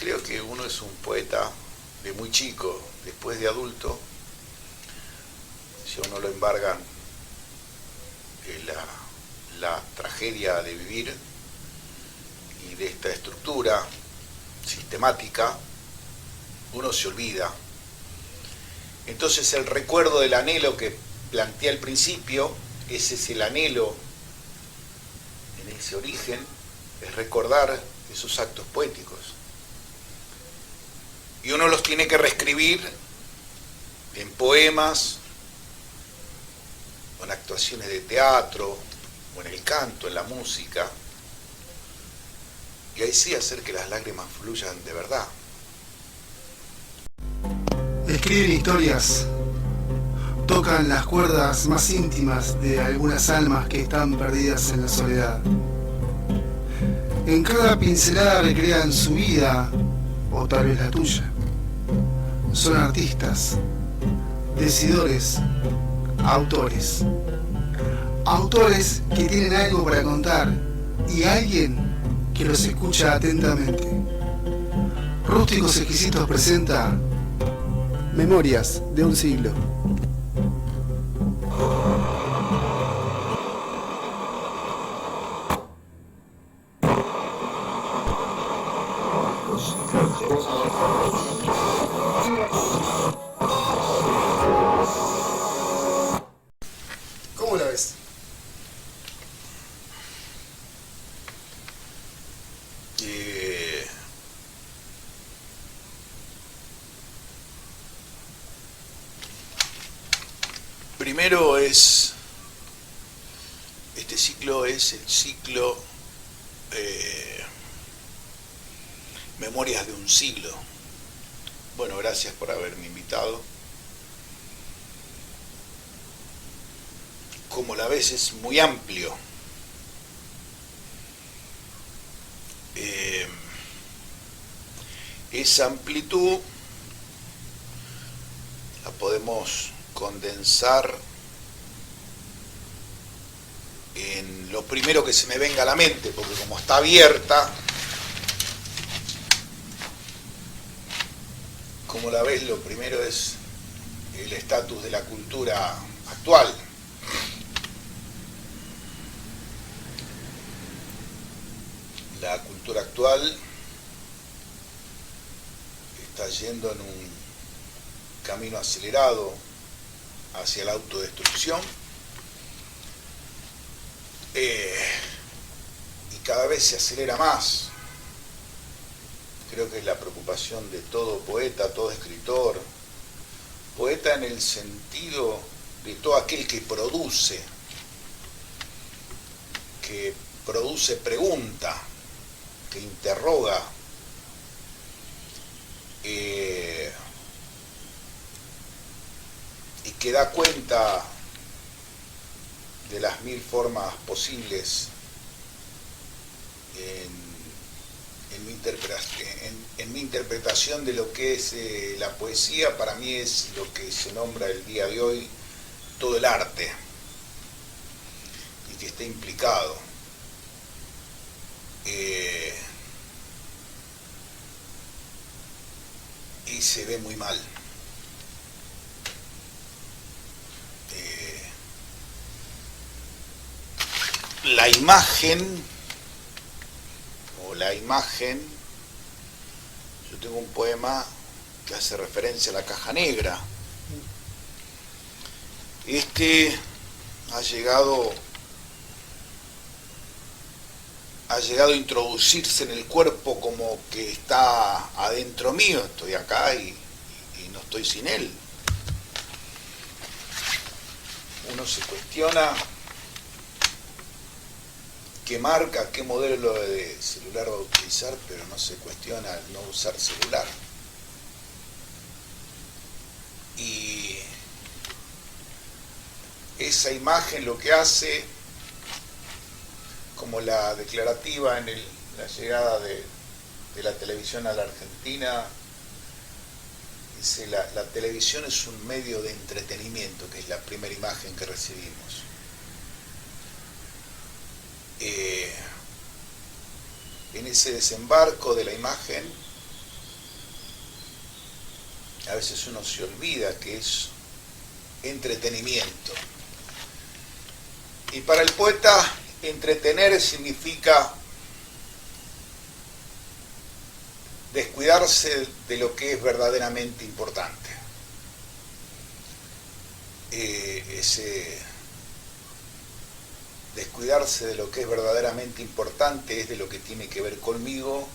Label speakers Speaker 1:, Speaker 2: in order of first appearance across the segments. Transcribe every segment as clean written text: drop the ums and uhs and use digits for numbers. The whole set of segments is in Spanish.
Speaker 1: creo que uno es un poeta de muy chico, después de adulto, si a uno lo embargan la tragedia de vivir y de esta estructura sistemática, uno se olvida. Entonces el recuerdo del anhelo que planteé al principio, ese es el anhelo en ese origen, es recordar esos actos poéticos. Y uno los tiene que reescribir en poemas, o en actuaciones de teatro, o en el canto, en la música, y ahí sí hacer que las lágrimas fluyan de verdad.
Speaker 2: Escriben historias, tocan las cuerdas más íntimas de algunas almas que están perdidas en la soledad. En cada pincelada recrean su vida, o tal vez la tuya. Son artistas, decidores, autores. Autores que tienen algo para contar y alguien que los escucha atentamente. Rústicos Exquisitos presenta Memorias de un siglo. ¿Cómo la ves?
Speaker 1: Primero este ciclo es el ciclo Memorias de un siglo. Bueno, gracias por haberme invitado. Como la ves, es muy amplio. Esa amplitud la podemos condensar en lo primero que se me venga a la mente, porque como está abierta, como la ves, lo primero es el estatus de la cultura actual. La cultura actual está yendo en un camino acelerado hacia la autodestrucción, y cada vez se acelera más. Creo que es la preocupación de todo poeta, todo escritor, poeta en el sentido de todo aquel que produce pregunta, que interroga, y que da cuenta de las mil formas posibles en mi interpretación de lo que es la poesía. Para mí es lo que se nombra el día de hoy todo el arte, y que está implicado. Y se ve muy mal. La imagen, yo tengo un poema que hace referencia a la caja negra. Este ha llegado a introducirse en el cuerpo como que está adentro mío. Estoy acá y no estoy sin él. Uno se cuestiona qué marca, qué modelo de celular va a utilizar, pero no se cuestiona el no usar celular. Y esa imagen lo que hace, como la declarativa en la llegada de la televisión a la Argentina, dice la televisión es un medio de entretenimiento, que es la primera imagen que recibimos. En ese desembarco de la imagen a veces uno se olvida que es entretenimiento. Y para el poeta, entretener significa descuidarse de lo que es verdaderamente importante. Ese descuidarse de lo que es verdaderamente importante es de lo que tiene que ver conmigo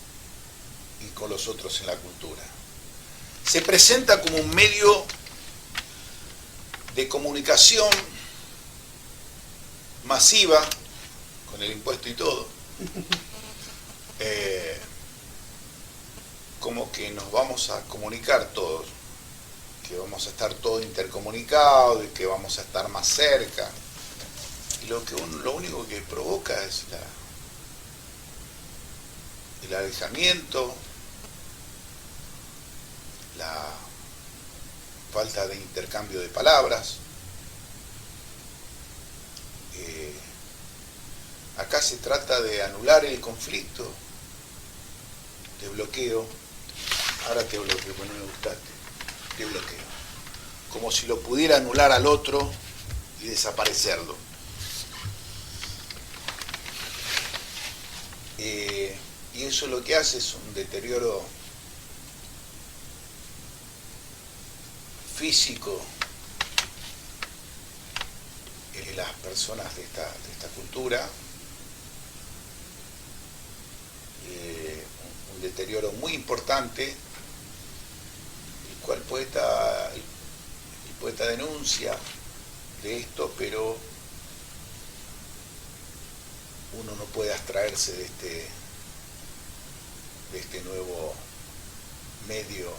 Speaker 1: y con los otros en la cultura. Se presenta como un medio de comunicación masiva, con el impuesto y todo, como que nos vamos a comunicar todos, que vamos a estar todos intercomunicados y que vamos a estar más cerca. Y lo único que provoca es el alejamiento, la falta de intercambio de palabras. Acá se trata de anular el conflicto, de bloqueo. Ahora te bloqueo, porque no me gustaste. Te bloqueo. Como si lo pudiera anular al otro y desaparecerlo. Y eso lo que hace es un deterioro físico en las personas de esta cultura, un deterioro muy importante, el cual el poeta denuncia de esto, pero uno no puede abstraerse de este nuevo medio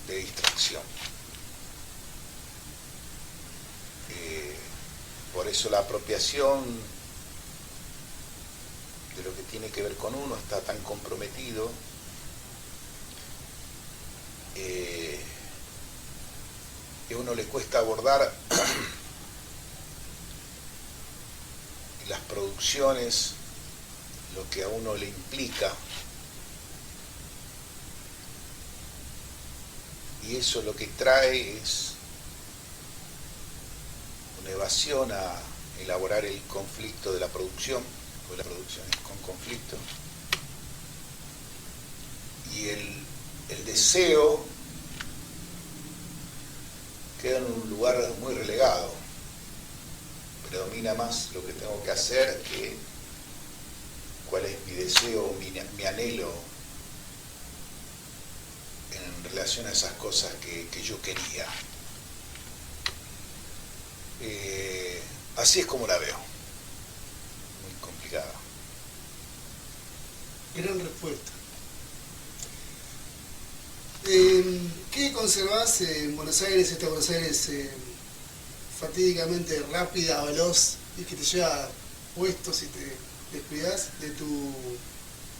Speaker 1: de distracción. Por eso la apropiación de lo que tiene que ver con uno está tan comprometido, y a uno le cuesta abordar las producciones, lo que a uno le implica, y eso lo que trae es una evasión a elaborar el conflicto de la producción, porque la producción es con conflicto, y el deseo queda en un lugar muy relegado. Predomina más lo que tengo que hacer que cuál es mi deseo, mi anhelo en relación a esas cosas que yo quería. Así es como la veo. Muy complicada.
Speaker 2: Gran respuesta. ¿Qué conservás en Buenos Aires, esta Buenos Aires fatídicamente rápida, veloz, y que te lleva puesto si te descuidas de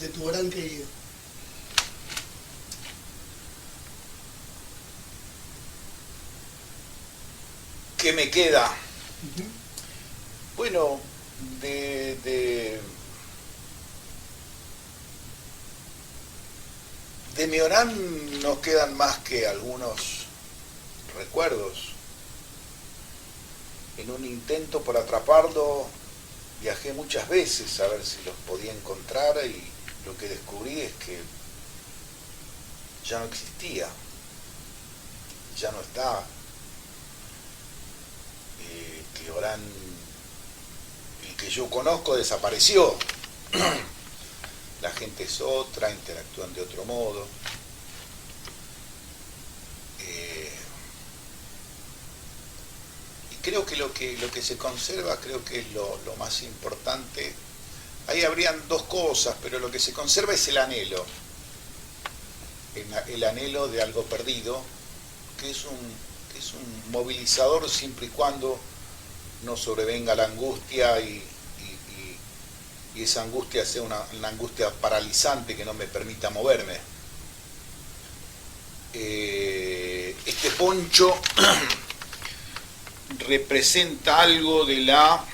Speaker 2: tu Orán querido?
Speaker 1: ¿Qué me queda?
Speaker 2: Uh-huh.
Speaker 1: Bueno, de mi Orán no quedan más que algunos recuerdos. En un intento por atraparlo, viajé muchas veces a ver si los podía encontrar, y lo que descubrí es que ya no existía, ya no está. Que Orán, el que yo conozco, desapareció. La gente es otra, interactúan de otro modo. Y creo que lo que se conserva, creo que es lo más importante. Ahí habrían dos cosas, pero lo que se conserva es el anhelo de algo perdido, que es un movilizador siempre y cuando no sobrevenga la angustia y esa angustia sea una angustia paralizante que no me permita moverme. Este poncho representa algo de la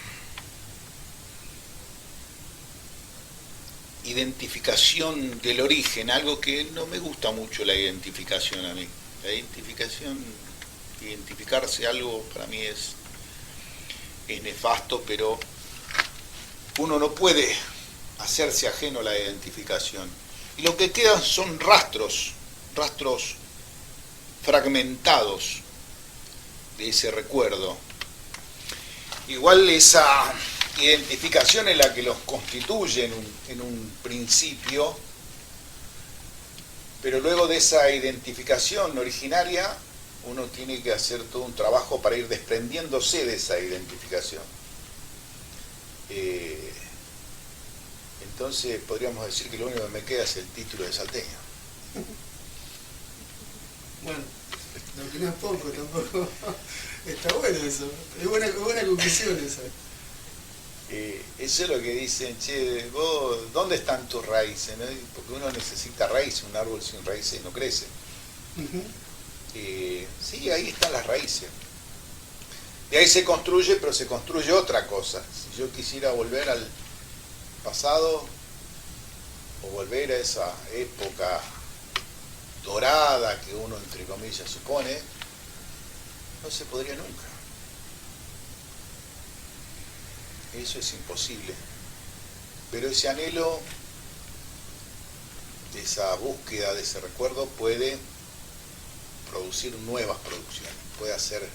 Speaker 1: identificación del origen, algo que no me gusta mucho la identificación a mí. La identificación, identificarse algo para mí es nefasto, pero uno no puede hacerse ajeno a la identificación. Y lo que quedan son rastros fragmentados de ese recuerdo. Igual esa identificación es la que los constituye en un principio, pero luego de esa identificación originaria uno tiene que hacer todo un trabajo para ir desprendiéndose de esa identificación. Entonces podríamos decir que lo único que me queda es el título de salteño.
Speaker 2: Bueno, lo que no es poco tampoco. Está bueno eso. Es buena conclusión esa.
Speaker 1: Eso es lo que dicen, che, vos, ¿dónde están tus raíces? ¿No? Porque uno necesita raíces, un árbol sin raíces no crece. Sí, ahí están las raíces. De ahí se construye, pero se construye otra cosa. Si yo quisiera volver al pasado o volver a esa época dorada que uno entre comillas supone, no se podría nunca. Eso es imposible. Pero ese anhelo, esa búsqueda de ese recuerdo puede producir nuevas producciones, puede hacer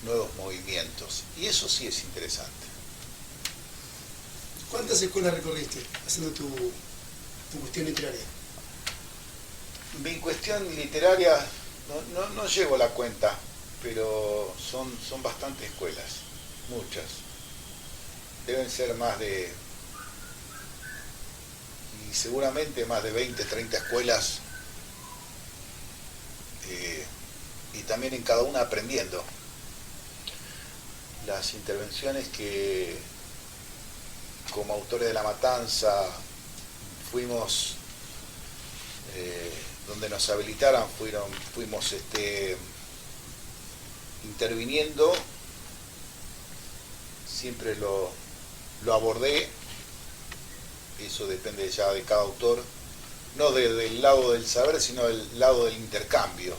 Speaker 1: nuevos movimientos. Y eso sí es interesante.
Speaker 2: ¿Cuántas escuelas recorriste haciendo tu cuestión literaria?
Speaker 1: Mi cuestión literaria, no llevo la cuenta, pero son bastantes escuelas, muchas. Deben ser más de, y seguramente más de 20, 30 escuelas, y también en cada una aprendiendo. Las intervenciones que como autores de La Matanza fuimos, donde nos habilitaran, fuimos interviniendo, siempre lo abordé, eso depende ya de cada autor, no del lado del saber, sino del lado del intercambio.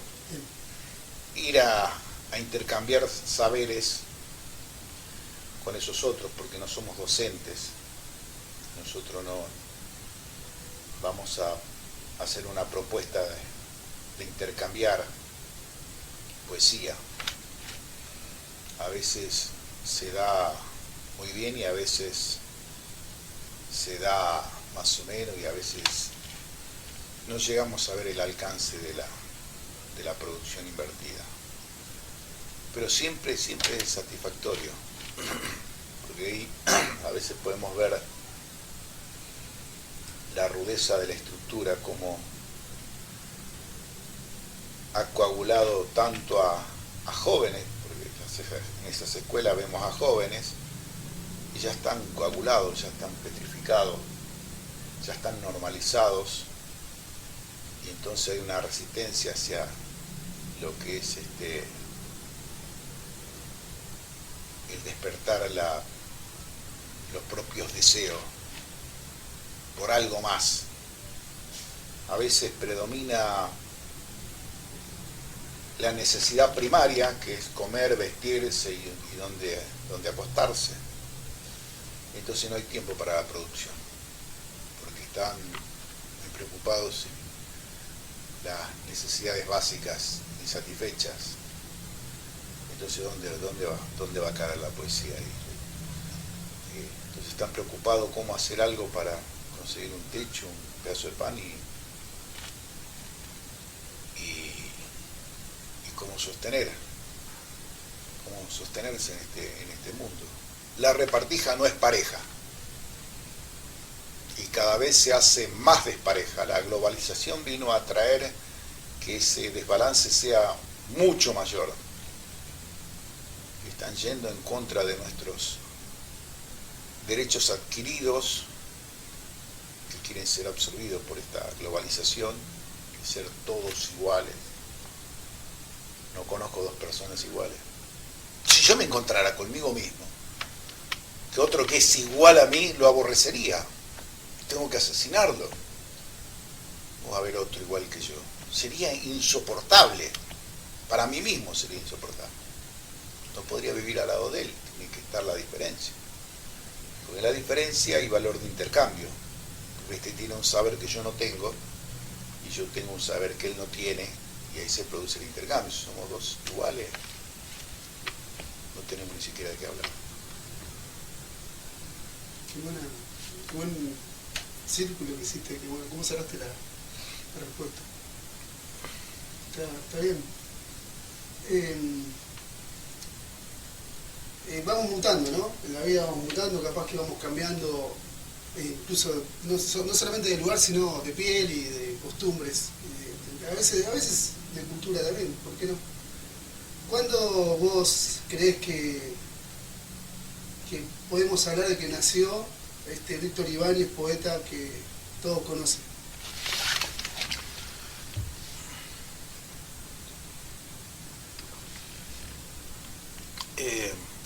Speaker 1: Ir a intercambiar saberes con esos otros, porque no somos docentes. Nosotros no vamos a hacer una propuesta de intercambiar poesía. A veces se da muy bien y a veces se da más o menos y a veces no llegamos a ver el alcance de la producción invertida. Pero siempre es satisfactorio, porque ahí a veces podemos ver la rudeza de la estructura, como ha coagulado tanto a jóvenes, porque en esas escuelas vemos a jóvenes y ya están coagulados, ya están petrificados, ya están normalizados, y entonces hay una resistencia hacia lo que es el despertar los propios deseos por algo más. A veces predomina la necesidad primaria, que es comer, vestirse y donde acostarse. Entonces no hay tiempo para la producción, porque están muy preocupados en las necesidades básicas insatisfechas. Entonces ¿dónde va a caer la poesía ahí? Entonces están preocupados cómo hacer algo para conseguir un techo, un pedazo de pan y cómo sostenerse en este mundo. La repartija no es pareja y cada vez se hace más despareja. La globalización vino a traer que ese desbalance sea mucho mayor. Están yendo en contra de nuestros derechos adquiridos, que quieren ser absorbidos por esta globalización, y ser todos iguales. No conozco dos personas iguales. Si yo me encontrara conmigo mismo, que otro que es igual a mí lo aborrecería, tengo que asesinarlo. O va a haber otro igual que yo. sería insoportable. Para mí mismo sería insoportable. No podría vivir al lado de él, tiene que estar la diferencia. Porque en la diferencia hay valor de intercambio. Este tiene un saber que yo no tengo y yo tengo un saber que él no tiene y ahí se produce el intercambio. Si somos dos iguales, no tenemos ni siquiera de qué hablar.
Speaker 2: Qué buen círculo que hiciste, qué bueno, cómo cerraste la respuesta. Está bien. Vamos mutando, ¿no? En la vida vamos mutando, capaz que vamos cambiando, incluso no solamente de lugar, sino de piel y de costumbres. A veces de cultura también, ¿por qué no? ¿Cuándo vos creés que podemos hablar de que nació este Víctor Ibáñez, poeta que todos conocen?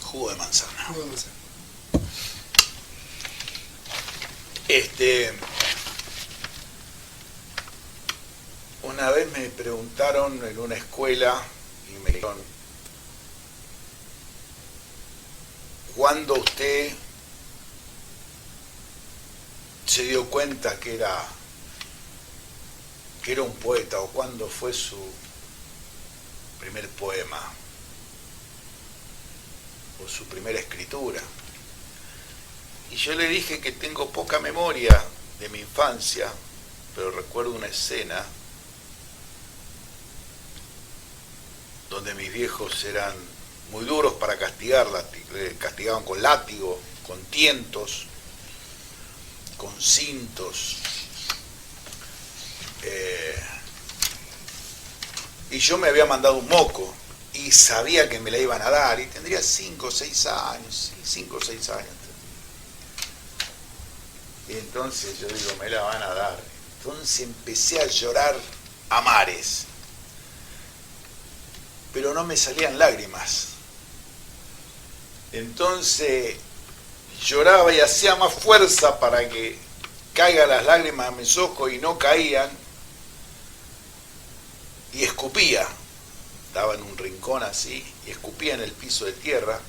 Speaker 1: Jugo de manzana.
Speaker 2: Jugo de manzana.
Speaker 1: Una vez me preguntaron en una escuela y me dijeron, ¿cuándo usted se dio cuenta que era un poeta o cuándo fue su primer poema o su primera escritura? Y yo le dije que tengo poca memoria de mi infancia, pero recuerdo una escena donde mis viejos eran muy duros para castigarla, castigaban con látigo, con tientos, con cintos. Y yo me había mandado un moco y sabía que me la iban a dar y tendría 5 o 6 años, 5 o 6 años. Y entonces yo digo, me la van a dar. Entonces empecé a llorar a mares, pero no me salían lágrimas. Entonces lloraba y hacía más fuerza para que caigan las lágrimas a mis ojos y no caían, y escupía. Estaba en un rincón así y escupía en el piso de tierra.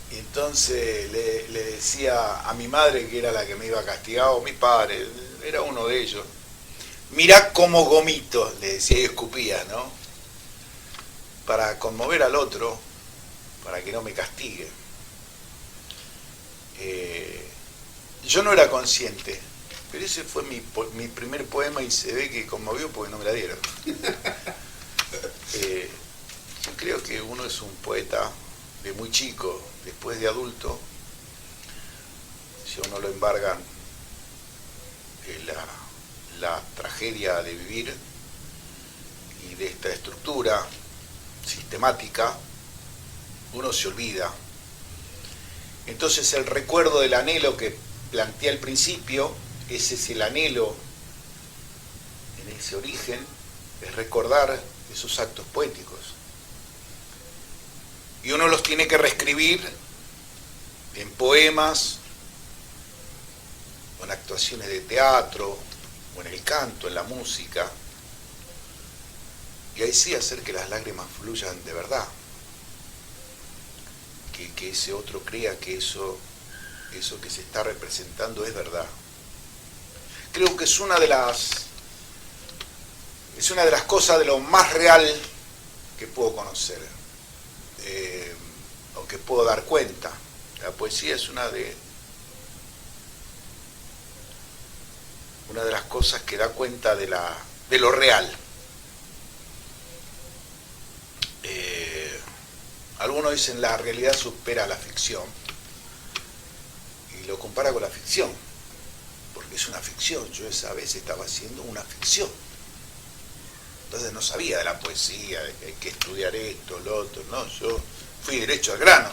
Speaker 1: Y entonces le decía a mi madre, que era la que me iba a castigar, o mi padre, era uno de ellos, mirá cómo gomito, le decía, y escupía, ¿no? Para conmover al otro, para que no me castigue. Yo no era consciente, pero ese fue mi primer poema y se ve que conmovió porque no me la dieron. Yo creo que uno es un poeta de muy chico, después de adulto, si a uno lo embargan la tragedia de vivir y de esta estructura sistemática, uno se olvida. Entonces el recuerdo del anhelo que planteé al principio, ese es el anhelo en ese origen, es recordar esos actos poéticos. Y uno los tiene que reescribir en poemas, o en actuaciones de teatro, o en el canto, en la música, y ahí sí hacer que las lágrimas fluyan de verdad, que ese otro crea que eso que se está representando es verdad. Creo que es una de las cosas de lo más real que puedo conocer, o que puedo dar cuenta. La poesía es una de las cosas que da cuenta de lo real. Algunos dicen la realidad supera la ficción y lo compara con la ficción, porque es una ficción. Yo esa vez estaba haciendo una ficción, entonces no sabía de la poesía, de que hay que estudiar esto, lo otro. No, yo fui derecho al grano,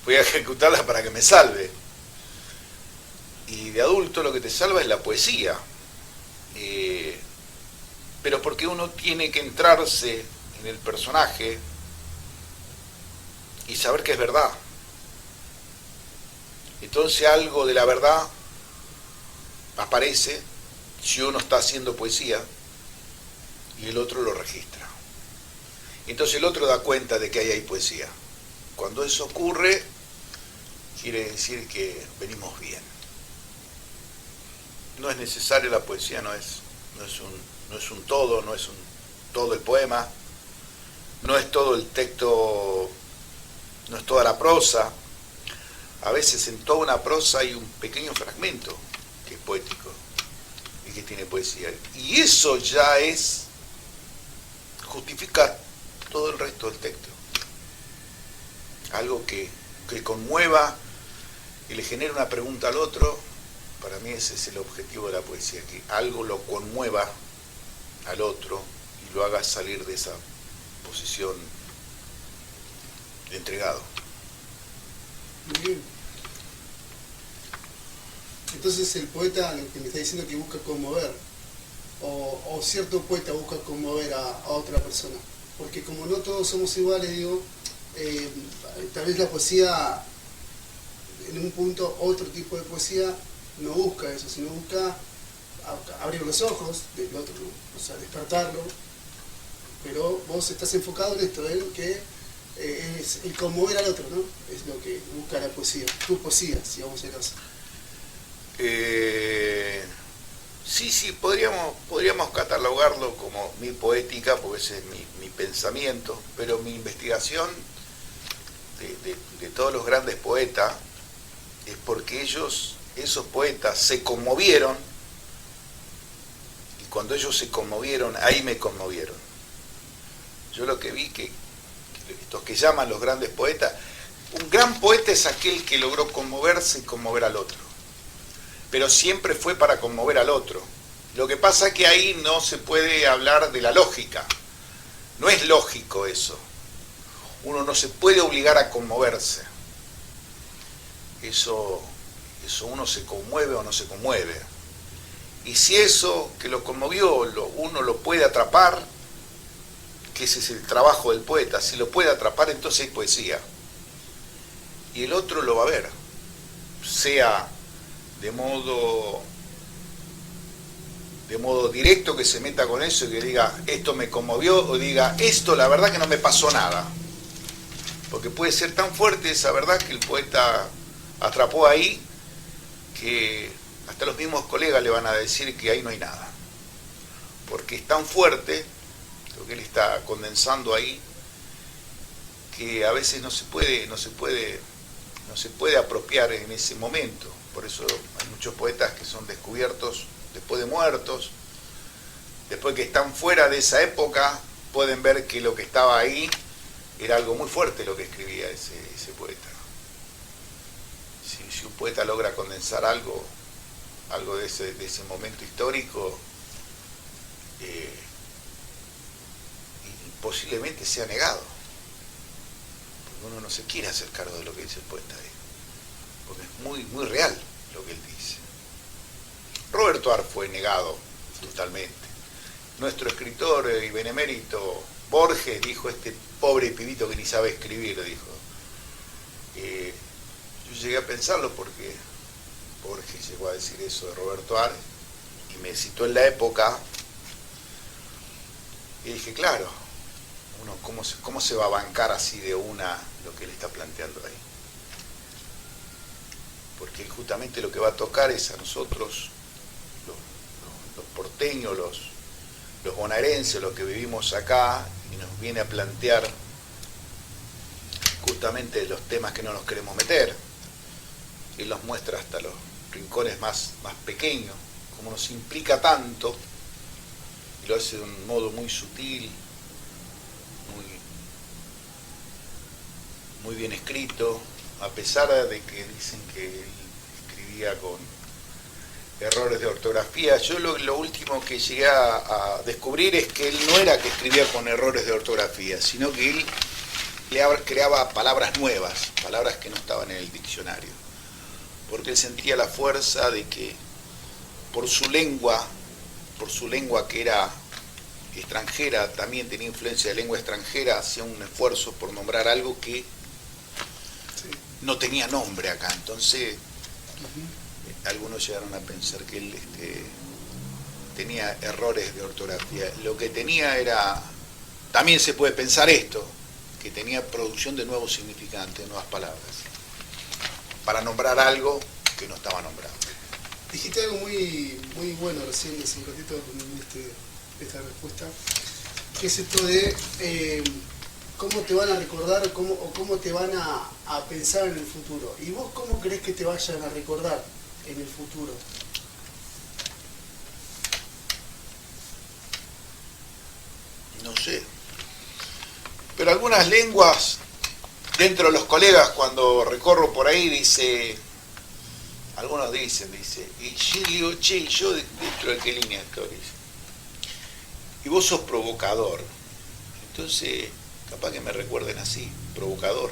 Speaker 1: fui a ejecutarla para que me salve. Y de adulto lo que te salva es la poesía, pero porque uno tiene que entrarse en el personaje y saber que es verdad. Entonces algo de la verdad aparece si uno está haciendo poesía, y el otro lo registra. Entonces el otro da cuenta de que ahí hay poesía. Cuando eso ocurre, quiere decir que venimos bien. No es necesaria la poesía, no es un todo, no es un todo el poema, no es todo el texto, no es toda la prosa. A veces en toda una prosa hay un pequeño fragmento que es poético y que tiene poesía. Y eso ya justifica todo el resto del texto. Algo que conmueva y le genere una pregunta al otro. Para mí ese es el objetivo de la poesía, que algo lo conmueva al otro y lo haga salir de esa posición de entregado.
Speaker 2: Muy bien. Entonces el poeta, lo que me está diciendo, que busca conmover, o cierto poeta busca conmover a otra persona, porque como no todos somos iguales, digo, tal vez la poesía, en un punto, otro tipo de poesía no busca eso, sino busca abrir los ojos del otro, ¿no? O sea, despertarlo, pero vos estás enfocado en esto, en que es el conmover al otro, ¿no? Es lo que busca la poesía, tu poesía, si vamos a caso.
Speaker 1: Sí, podríamos catalogarlo como mi poética, porque ese es mi pensamiento, pero mi investigación de todos los grandes poetas es porque esos poetas se conmovieron, y cuando ellos se conmovieron, ahí me conmovieron. Yo lo que vi que estos que llaman los grandes poetas, un gran poeta es aquel que logró conmoverse y conmover al otro, pero siempre fue para conmover al otro. Lo que pasa es que ahí no se puede hablar de la lógica, no es lógico eso. Uno no se puede obligar a conmoverse. Eso uno se conmueve o no se conmueve. Y si eso que lo conmovió uno lo puede atrapar, que ese es el trabajo del poeta, si lo puede atrapar, entonces hay poesía. Y el otro lo va a ver, sea de modo directo, que se meta con eso y que diga esto me conmovió, o diga esto la verdad que no me pasó nada, porque puede ser tan fuerte esa verdad que el poeta atrapó ahí, que hasta los mismos colegas le van a decir que ahí no hay nada, porque es tan fuerte lo que él está condensando ahí, que a veces no se puede apropiar en ese momento. Por eso hay muchos poetas que son descubiertos después de muertos, después que están fuera de esa época, pueden ver que lo que estaba ahí era algo muy fuerte lo que escribía ese poeta. Si un poeta logra condensar algo de ese momento histórico, y posiblemente sea negado, porque uno no se quiere hacer cargo de lo que dice el poeta ahí, porque es muy, muy real lo que él dice. Roberto Arlt fue negado totalmente. Nuestro escritor y benemérito Borges dijo, este pobre pibito que ni sabe escribir, dijo. Yo llegué a pensarlo porque Borges llegó a decir eso de Roberto Arlt y me citó en la época, y dije, claro, uno cómo se va a bancar así de una lo que él está planteando ahí, porque justamente lo que va a tocar es a nosotros, los porteños, los bonaerenses, los que vivimos acá, y nos viene a plantear justamente los temas que no nos queremos meter. Él los muestra hasta los rincones más pequeños, como nos implica tanto, y lo hace de un modo muy sutil, muy bien escrito, a pesar de que dicen que él escribía con errores de ortografía. Yo lo último que llegué a descubrir es que él no era que escribía con errores de ortografía, sino que él creaba palabras nuevas, palabras que no estaban en el diccionario, porque él sentía la fuerza de que por su lengua que era extranjera, también tenía influencia de lengua extranjera, hacía un esfuerzo por nombrar algo que no tenía nombre acá. Entonces algunos llegaron a pensar que él tenía errores de ortografía. Lo que tenía era, también se puede pensar esto, que tenía producción de nuevos significantes, nuevas palabras, para nombrar algo que no estaba nombrado.
Speaker 2: Dijiste algo muy bueno recién, hace un ratito, con esta respuesta, que es esto de cómo te van a recordar o cómo te van a pensar en el futuro. ¿Y vos cómo crees que te vayan a recordar en el futuro?
Speaker 1: No sé. Pero algunas lenguas, dentro de los colegas, cuando recorro por ahí, algunos dicen, y yo digo, che, ¿y yo dentro de qué línea estoy? Y vos sos provocador. Entonces, capaz que me recuerden así, provocador.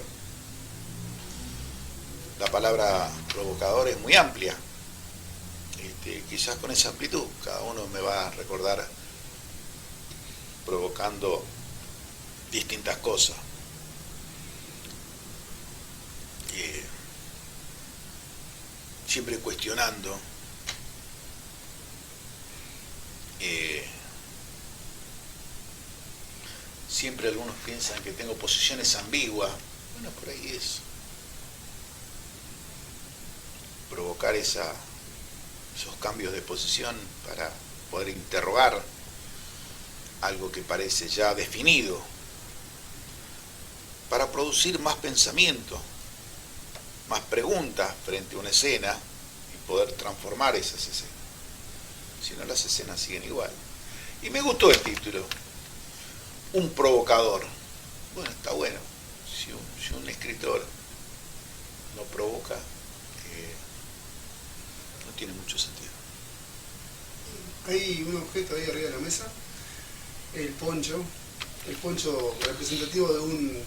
Speaker 1: La palabra provocador es muy amplia. Quizás con esa amplitud, cada uno me va a recordar provocando distintas cosas. Siempre cuestionando. Siempre algunos piensan que tengo posiciones ambiguas. Bueno, por ahí es. Provocar esos cambios de posición para poder interrogar algo que parece ya definido, para producir más pensamiento, más preguntas frente a una escena y poder transformar esas escenas. Si no, las escenas siguen igual. Y me gustó el título, un provocador. Bueno, está bueno. Si un escritor no provoca, no tiene mucho sentido.
Speaker 2: Hay un objeto ahí arriba de la mesa, el poncho representativo de un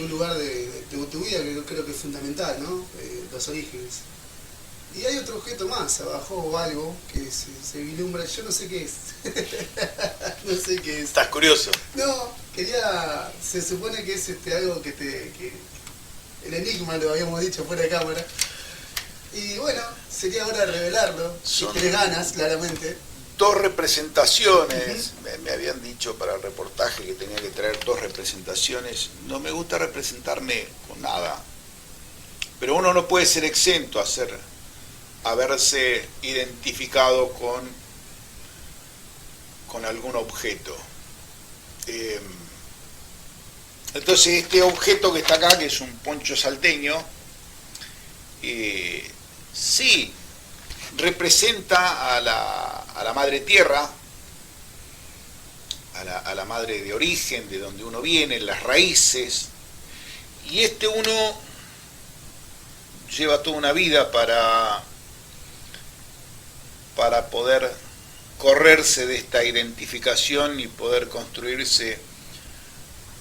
Speaker 2: lugar de tu vida que yo creo que es fundamental, ¿no? Los orígenes. Y hay otro objeto más abajo, o algo, que se vislumbra, yo no sé qué es. No sé qué es.
Speaker 1: ¿Estás curioso?
Speaker 2: No, se supone que es algo que el enigma lo habíamos dicho fuera de cámara. Y bueno, sería hora de revelarlo, si tenés ganas, claramente.
Speaker 1: Dos representaciones, me habían dicho para el reportaje que tenía que traer dos representaciones. No me gusta representarme con nada, pero uno no puede ser exento a haberse identificado con algún objeto. Entonces este objeto que está acá, que es un poncho salteño, sí, representa a la madre tierra, a la madre de origen, de donde uno viene, las raíces, y uno lleva toda una vida para poder correrse de esta identificación y poder construirse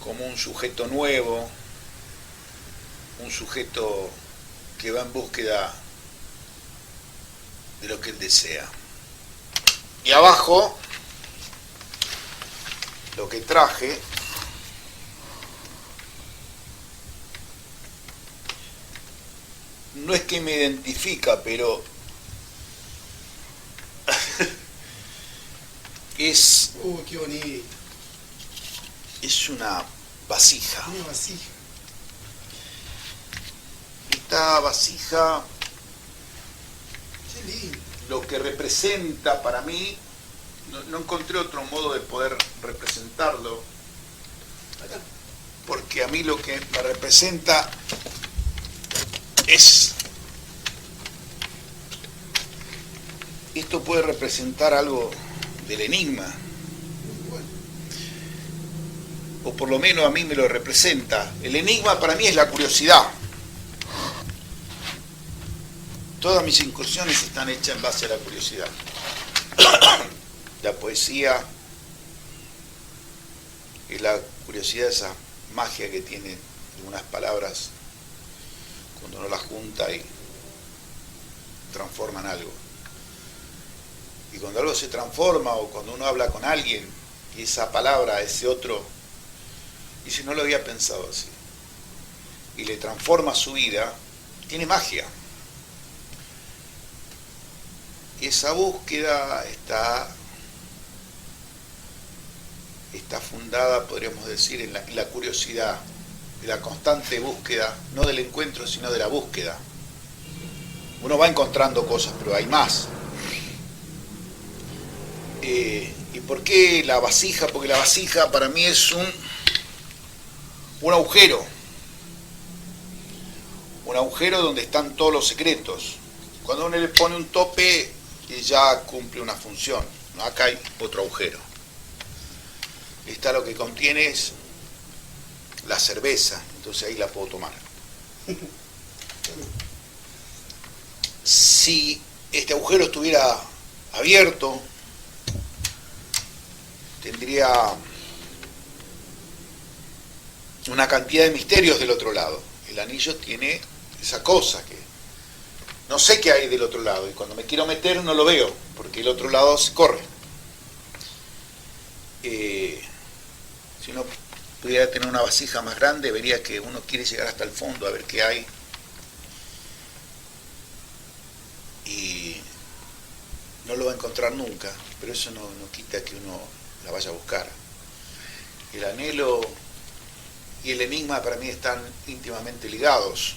Speaker 1: como un sujeto nuevo, un sujeto que va en búsqueda de lo que él desea. Y abajo, lo que traje, no es que me identifica, pero es...
Speaker 2: qué bonito.
Speaker 1: Es una vasija.
Speaker 2: Una vasija.
Speaker 1: Esta vasija,
Speaker 2: Qué lindo.
Speaker 1: lo que representa para mí, no encontré otro modo de poder representarlo, porque a mí lo que me representa es... Esto puede representar algo del enigma, o por lo menos a mí me lo representa. El enigma para mí es la curiosidad. Todas mis incursiones están hechas en base a la curiosidad. La poesía y la curiosidad, esa magia que tiene algunas palabras cuando uno las junta y transforman algo. Y cuando algo se transforma, o cuando uno habla con alguien y esa palabra, ese otro, dice, no lo había pensado así, y le transforma su vida, tiene magia. Y esa búsqueda está fundada, podríamos decir, en la curiosidad, en la constante búsqueda, no del encuentro, sino de la búsqueda. Uno va encontrando cosas, pero hay más. ¿Y por qué la vasija? Porque la vasija para mí es un agujero. Un agujero donde están todos los secretos. Cuando uno le pone un tope, ya cumple una función. ¿No? Acá hay otro agujero. Esta lo que contiene es la cerveza, entonces ahí la puedo tomar. Si este agujero estuviera abierto, tendría una cantidad de misterios del otro lado. El anillo tiene esa cosa que no sé qué hay del otro lado, y cuando me quiero meter no lo veo, porque el otro lado se corre. Si uno pudiera tener una vasija más grande, vería que uno quiere llegar hasta el fondo a ver qué hay. Y no lo va a encontrar nunca, pero eso no quita que uno la vaya a buscar. El anhelo y el enigma para mí están íntimamente ligados.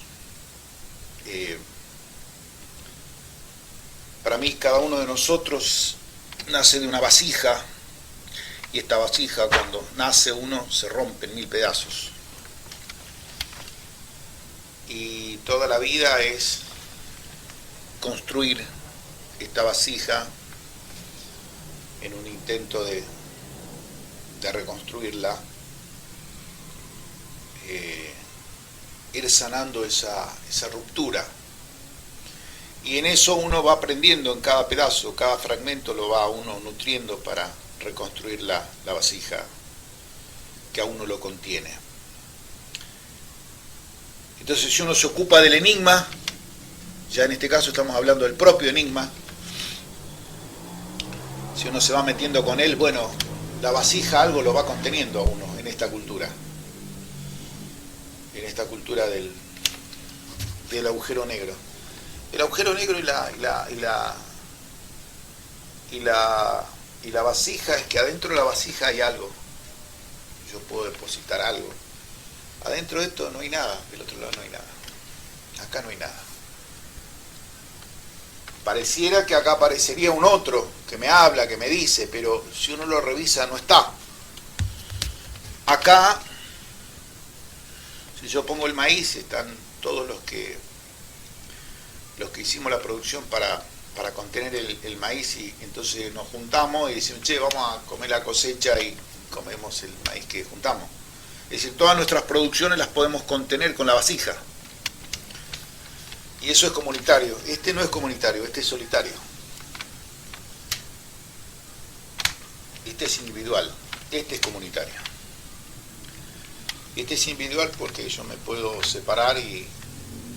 Speaker 1: Para mí cada uno de nosotros nace de una vasija, y esta vasija cuando nace uno se rompe en 1000 pedazos. Y toda la vida es construir esta vasija en un intento de reconstruirla, ir sanando esa ruptura. Y en eso uno va aprendiendo en cada pedazo, cada fragmento lo va uno nutriendo para reconstruir la vasija que a uno lo contiene. Entonces, si uno se ocupa del enigma, ya en este caso estamos hablando del propio enigma, si uno se va metiendo con él, bueno, la vasija algo lo va conteniendo a uno en esta cultura del agujero negro. El agujero negro y la vasija es que adentro de la vasija hay algo. Yo puedo depositar algo. Adentro de esto no hay nada, del otro lado no hay nada. Acá no hay nada. Pareciera que acá aparecería un otro que me habla, que me dice, pero si uno lo revisa no está. Acá, si yo pongo el maíz, están todos los que hicimos la producción para contener el maíz, y entonces nos juntamos y decimos, che, vamos a comer la cosecha, y comemos el maíz que juntamos. Es decir, todas nuestras producciones las podemos contener con la vasija. Y eso es comunitario. Este no es comunitario, este es solitario. Este es individual, este es comunitario. Este es individual porque yo me puedo separar y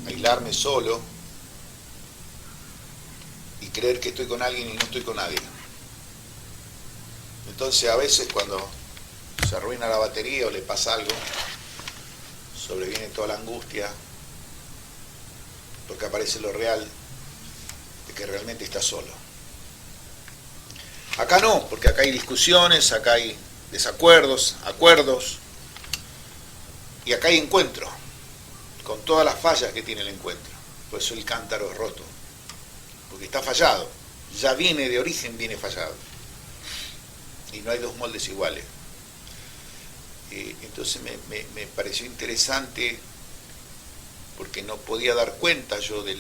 Speaker 1: aislarme solo y creer que estoy con alguien y no estoy con nadie. Entonces a veces cuando se arruina la batería o le pasa algo, sobreviene toda la angustia, porque aparece lo real de que realmente está solo. Acá no, porque acá hay discusiones, acá hay desacuerdos, acuerdos, y acá hay encuentro, con todas las fallas que tiene el encuentro. Por eso el cántaro es roto, porque está fallado, ya viene de origen, viene fallado, y no hay dos moldes iguales. Entonces me pareció interesante, porque no podía dar cuenta yo de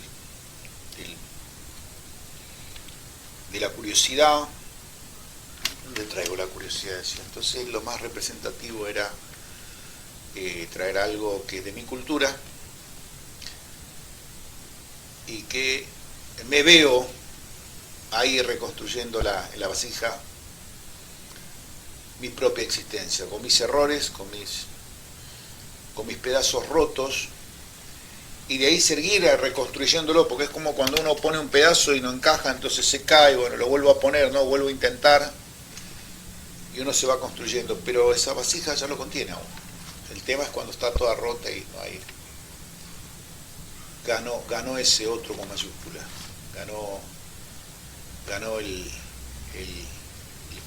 Speaker 1: la curiosidad. ¿Dónde traigo la curiosidad? Entonces lo más representativo era traer algo que es de mi cultura y que me veo ahí reconstruyendo en la vasija mi propia existencia, con mis errores, con mis pedazos rotos, y de ahí seguir reconstruyéndolo, porque es como cuando uno pone un pedazo y no encaja, entonces se cae, bueno, lo vuelvo a poner, ¿no? Vuelvo a intentar, y uno se va construyendo, pero esa vasija ya lo contiene aún. El tema es cuando está toda rota y no hay... Ganó ese otro con mayúscula, ganó el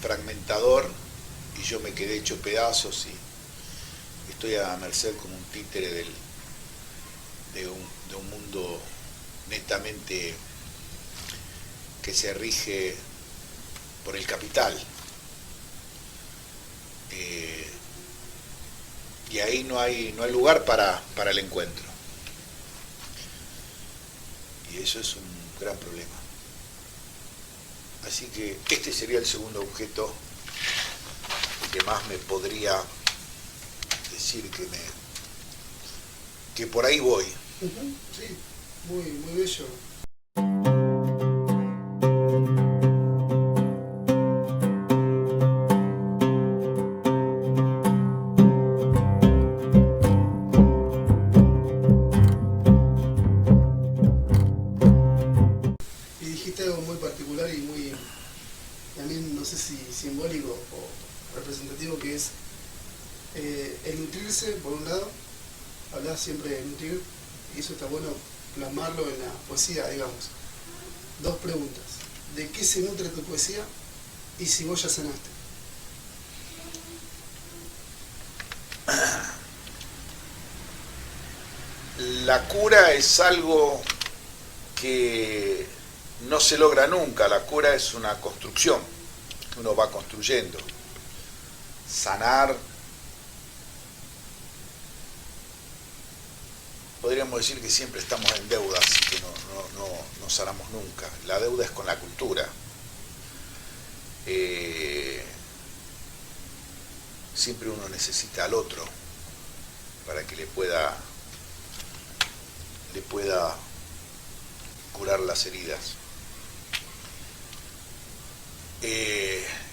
Speaker 1: fragmentador y yo me quedé hecho pedazos y estoy a merced como un títere de un mundo netamente que se rige por el capital. Y ahí no hay lugar para el encuentro. Y eso es un gran problema. Así que este sería el segundo objeto que más me podría decir que por ahí voy.
Speaker 2: Sí, muy bello. Y dijiste algo muy particular y muy, también no sé si simbólico o representativo, que es el nutrirse, por un lado. Hablas siempre de nutrir, y eso está bueno plasmarlo en la poesía, digamos. Dos preguntas: ¿de qué se nutre tu poesía? Y si vos ya sanaste.
Speaker 1: La cura es algo que no se logra nunca. La cura es una construcción que uno va construyendo. Sanar, podríamos decir que siempre estamos en deuda, así que no sanamos nunca. La deuda es con la cultura. Siempre uno necesita al otro para que le pueda curar las heridas.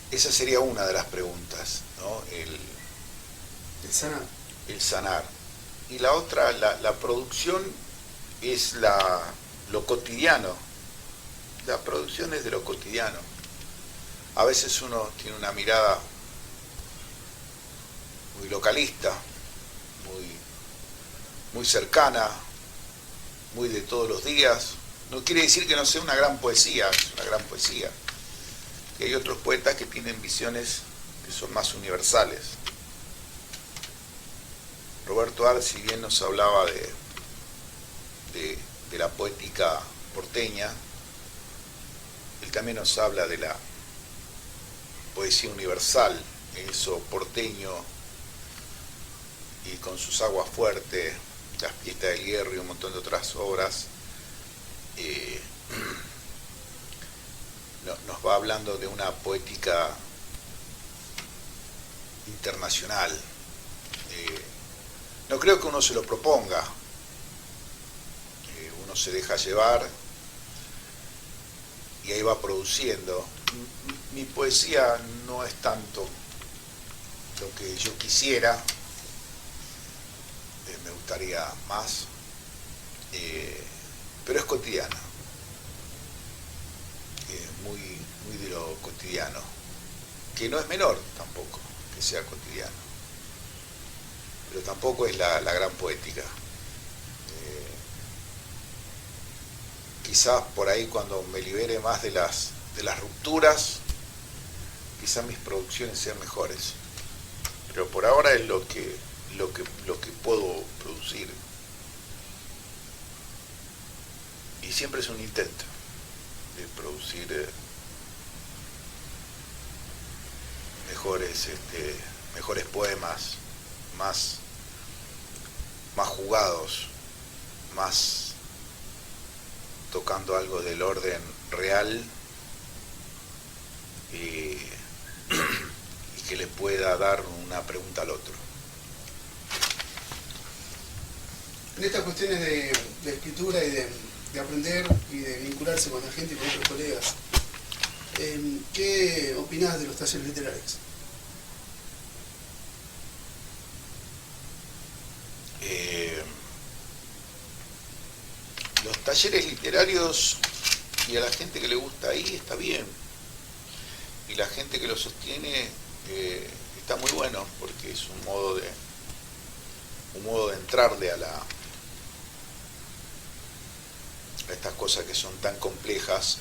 Speaker 1: Esa sería una de las preguntas, ¿no?
Speaker 2: El sanar.
Speaker 1: El sanar. Y la otra, la producción, es lo cotidiano. La producción es de lo cotidiano. A veces uno tiene una mirada muy localista, muy cercana, muy de todos los días. No quiere decir que no sea una gran poesía, es una gran poesía. Y hay otros poetas que tienen visiones que son más universales. Roberto Arlt, si bien nos hablaba de la poética porteña, él también nos habla de la poesía universal, eso porteño, y con sus aguas fuertes, las Fiestas del Hierro y un montón de otras obras, nos va hablando de una poética internacional. No creo que uno se lo proponga, uno se deja llevar y ahí va produciendo. Mi poesía no es tanto lo que yo quisiera, me gustaría más, pero es cotidiana, muy de lo cotidiano, que no es menor tampoco que sea cotidiano, pero tampoco es la gran poética. Quizás por ahí, cuando me libere más de las rupturas, quizás mis producciones sean mejores, pero por ahora es lo que puedo producir, y siempre es un intento de producir mejores poemas, más jugados, más tocando algo del orden real, y que le pueda dar una pregunta al otro.
Speaker 2: En estas cuestiones de escritura y de aprender y de vincularse con la gente y con otros colegas, ¿qué opinás de los talleres literarios?
Speaker 1: Los talleres literarios, y a la gente que le gusta ahí, está bien, y la gente que lo sostiene está muy bueno, porque es un modo de entrarle a estas cosas que son tan complejas,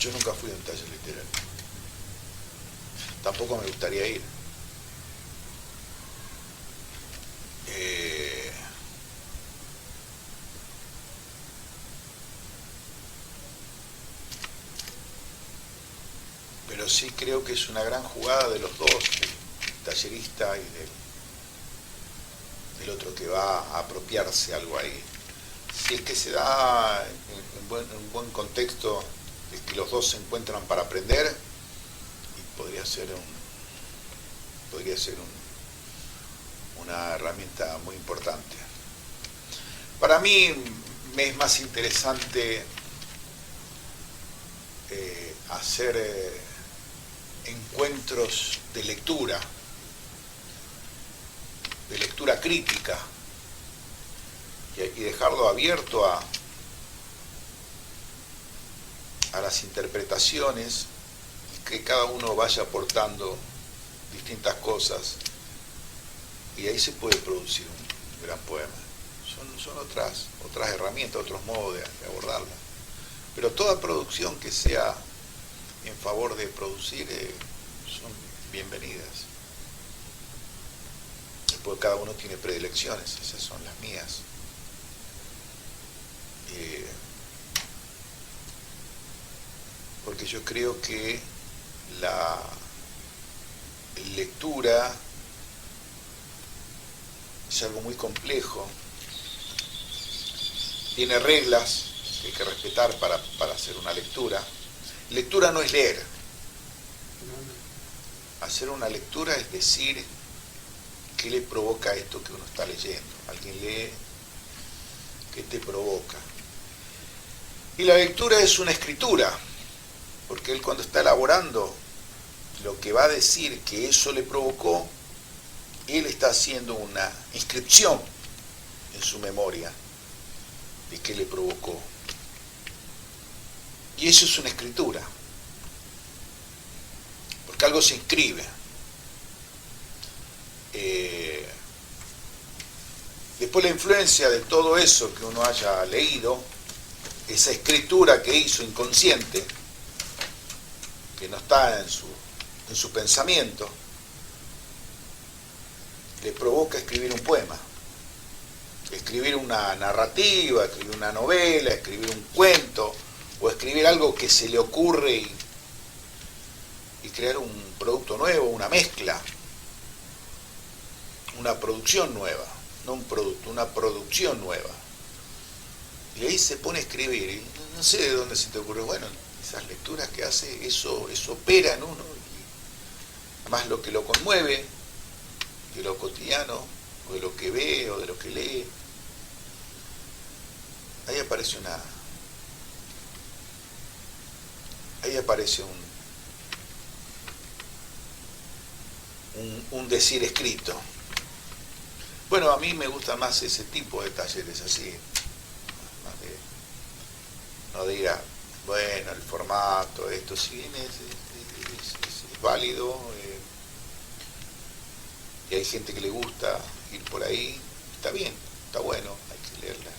Speaker 1: Yo nunca fui a un taller literario. Tampoco me gustaría ir. Pero sí creo que es una gran jugada de los dos, del tallerista y del otro que va a apropiarse algo ahí. Si es que se da en un buen contexto, es que los dos se encuentran para aprender, y podría ser una herramienta muy importante. Para mí me es más interesante hacer encuentros de lectura crítica, y dejarlo abierto a las interpretaciones, y que cada uno vaya aportando distintas cosas, y ahí se puede producir un gran poema. Son otras herramientas, otros modos de abordarla. Pero toda producción que sea en favor de producir son bienvenidas. Después cada uno tiene predilecciones, esas son las mías. Porque yo creo que la lectura es algo muy complejo, tiene reglas que hay que respetar para hacer una lectura. Lectura no es leer. Hacer una lectura es decir qué le provoca esto que uno está leyendo. Alguien lee, ¿qué te provoca? Y la lectura es una escritura, porque él cuando está elaborando lo que va a decir que eso le provocó, él está haciendo una inscripción en su memoria de qué le provocó. Y eso es una escritura, porque algo se inscribe. Después la influencia de todo eso que uno haya leído, esa escritura que hizo inconsciente, que no está en su pensamiento, le provoca escribir un poema, escribir una narrativa, escribir una novela, escribir un cuento, o escribir algo que se le ocurre y crear un producto nuevo, una mezcla, una producción nueva, no un producto, una producción nueva. Y ahí se pone a escribir, y no sé de dónde se te ocurre, bueno, esas lecturas que hace, eso opera en uno, y más lo que lo conmueve, de lo cotidiano, o de lo que ve, o de lo que lee. Ahí aparece un decir escrito. Bueno, a mí me gusta más ese tipo de talleres así, no de ir a, bueno, el formato, esto, si bien es válido, y hay gente que le gusta ir por ahí, está bien, está bueno, hay que leerla,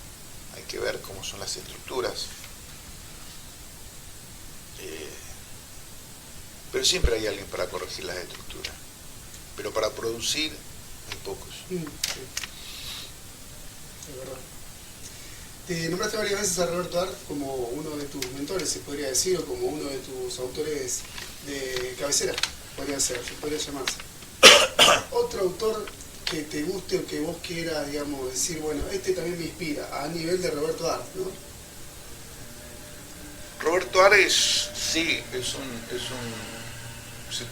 Speaker 1: hay que ver cómo son las estructuras, pero siempre hay alguien para corregir las estructuras, pero para producir hay pocos.
Speaker 2: Sí, es verdad. Te nombraste varias veces a Roberto Art como uno de tus mentores, se podría decir, o como uno de tus autores de cabecera, podría llamarse. Otro autor que te guste o que vos quieras, digamos, decir, bueno, este también me inspira, a nivel de Roberto Art, ¿no?
Speaker 1: Roberto Art es si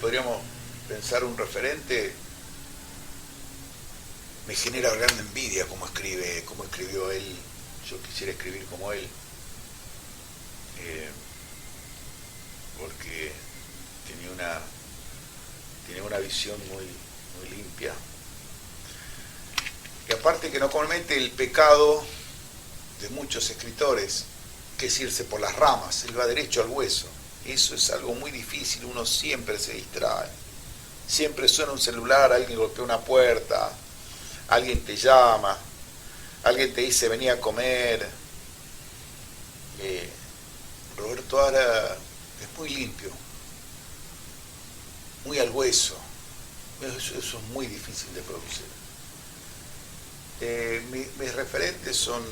Speaker 1: podríamos pensar un referente, me genera gran envidia cómo escribió él. Yo quisiera escribir como él, porque tenía una visión muy limpia. Y aparte que no comete el pecado de muchos escritores, que es irse por las ramas, él va derecho al hueso. Eso es algo muy difícil, uno siempre se distrae. Siempre suena un celular, alguien golpea una puerta, alguien te llama, alguien te dice vení a comer. Roberto Ara es muy limpio, muy al hueso. Eso es muy difícil de producir. Mis referentes son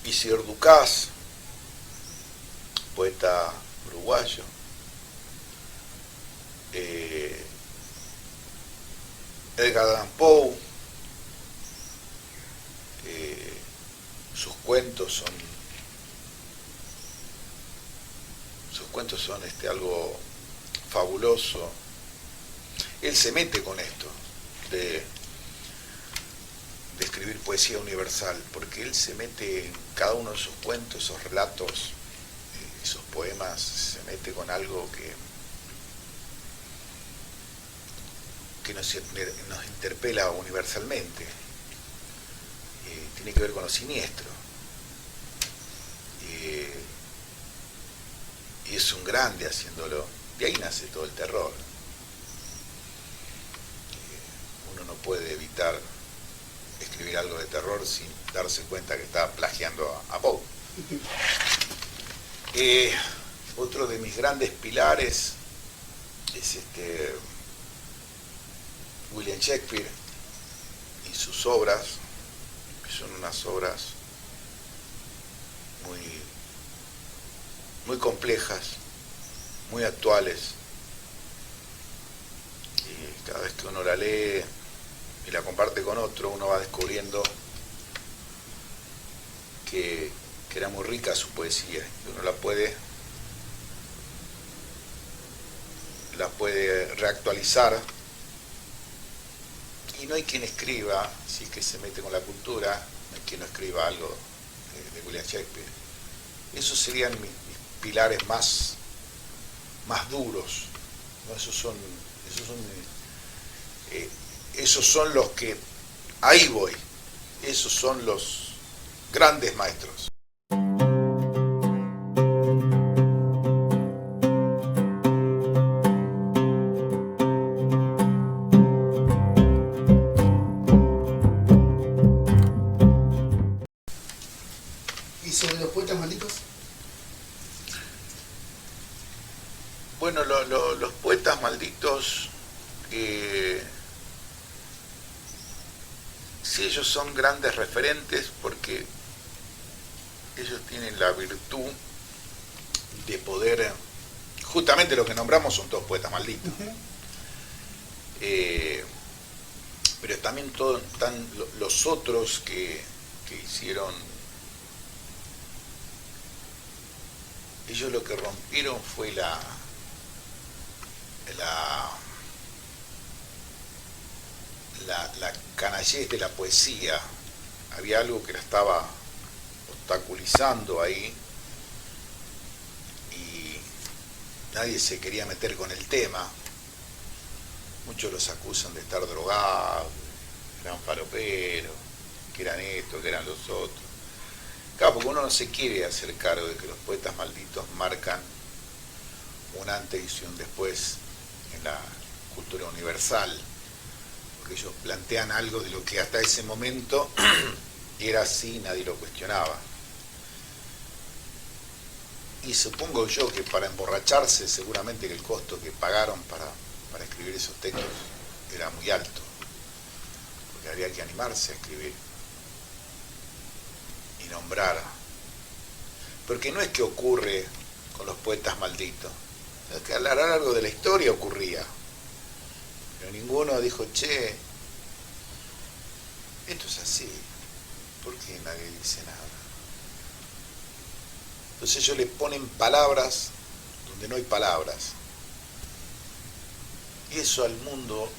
Speaker 1: Isidor Ducás, poeta uruguayo, Edgar Allan Poe. Sus cuentos son algo fabuloso. Él se mete con esto de escribir poesía universal, porque él se mete en cada uno de sus cuentos, esos relatos, esos poemas, se mete con algo que nos interpela universalmente. Tiene que ver con lo siniestro. Y es un grande haciéndolo. De ahí nace todo el terror. Uno no puede evitar escribir algo de terror sin darse cuenta que está plagiando a Poe. Otro de mis grandes pilares es William Shakespeare y sus obras, que son unas obras muy complejas, muy actuales, y cada vez que uno la lee y la comparte con otro, uno va descubriendo que era muy rica su poesía, y uno la puede reactualizar, y no hay quien escriba, si es que se mete con la cultura, no hay quien no escriba algo de William Shakespeare. Esos serían mis pilares más duros, ¿no? Esos son los que, ahí voy, esos son los grandes maestros.
Speaker 2: ¿Y sobre los poetas malditos?
Speaker 1: Bueno, los poetas malditos, sí, ellos son grandes referentes porque ellos tienen la virtud de poder, justamente lo que nombramos son todos poetas malditos. Pero también están los otros que hicieron, ellos lo que rompieron fue la canallez de la poesía. Había algo que la estaba obstaculizando ahí y nadie se quería meter con el tema. Muchos los acusan de estar drogados, que eran faloperos, que eran esto, que eran los otros. Claro, porque uno no se quiere hacer cargo de que los poetas malditos marcan un antes y un después en la cultura universal, porque ellos plantean algo de lo que hasta ese momento era así, nadie lo cuestionaba. Y supongo yo que para emborracharse, seguramente que el costo que pagaron para escribir esos textos era muy alto, porque había que animarse a escribir y nombrar. Porque no es que ocurre con los poetas malditos, es que a lo largo de la historia ocurría, pero ninguno dijo, che, esto es así, ¿por qué nadie dice nada? Entonces ellos le ponen palabras donde no hay palabras, y eso al mundo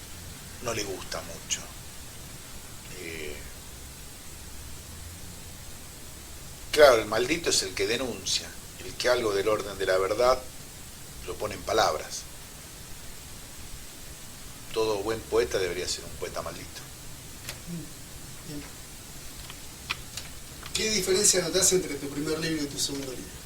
Speaker 1: no le gusta mucho. Claro, el maldito es el que denuncia, el que algo del orden de la verdad lo pone en palabras. Todo buen poeta debería ser un poeta maldito.
Speaker 2: Bien. ¿Qué diferencia notas entre tu primer libro y tu segundo libro?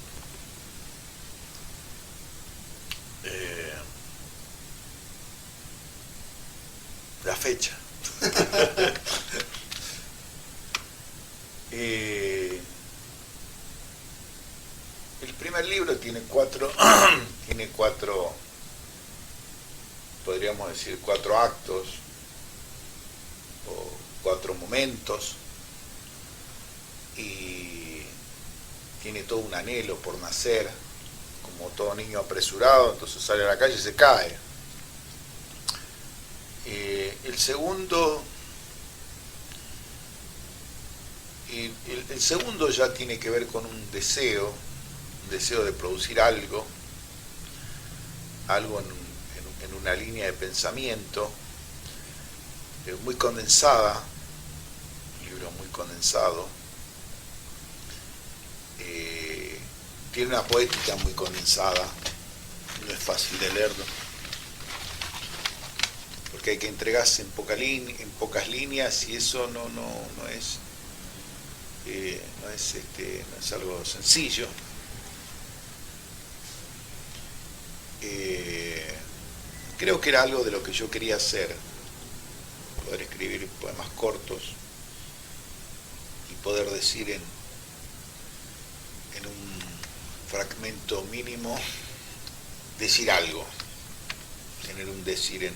Speaker 1: La fecha. primer libro tiene cuatro, podríamos decir, 4 actos o 4 momentos, y tiene todo un anhelo por nacer, como todo niño apresurado, entonces sale a la calle y se cae. El segundo ya tiene que ver con un deseo de producir algo en una línea de pensamiento muy condensada, un libro muy condensado, tiene una poética muy condensada, no es fácil de leerlo, porque hay que entregarse en pocas líneas, y eso no es algo sencillo. Creo que era algo de lo que yo quería hacer, poder escribir poemas cortos y poder decir en un fragmento mínimo, decir algo, tener un decir en